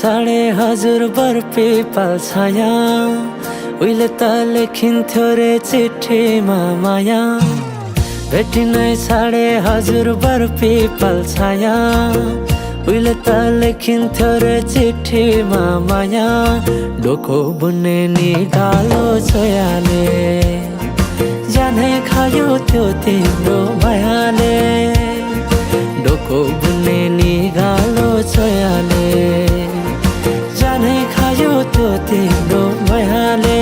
साडे हजुर बर पिपल छाया उहिले त लेखिन्थ्यो रे चिठीमा माया भेटिनै साडे हजुर बर पिपल छाया उहिले त लेखिन्थ्यो रे चिठीमा माया डोको बुन्ने निकालो छोयाले जाने खायो त्यो तिम्रो मायाले डोको बुन्ने निकालो छोयाले जाने खायो त्यो तिम्रो मायाले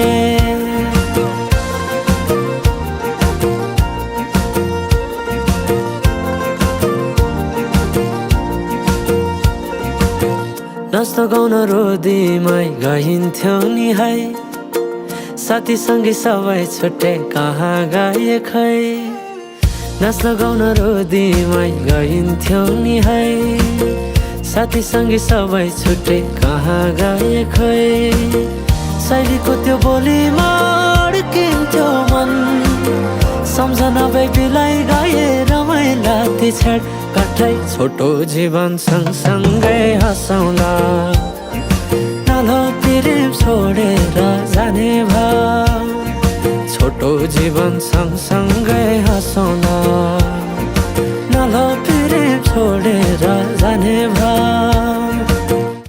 नाच्न गाउन रोदीमै गइन्थ्यो नि है साथी सँगै सबै छुट्टै कहाँ गए खै नाच्न गाउन रोदीमै गइन्थ्यो नि है साथी सँगै सबै छुट्टै कहाँ गए खै शैलीको त्यो बोलीमा अड्किन्थ्यो मन सम्झना बेबीलाई गाए रमाइला ती छेड कठै छोटो जीवन सँगसँगै हँसौँला नालो प्रेम छोडेर जाने भा छोटो जीवन सँगसँगै हँसौँला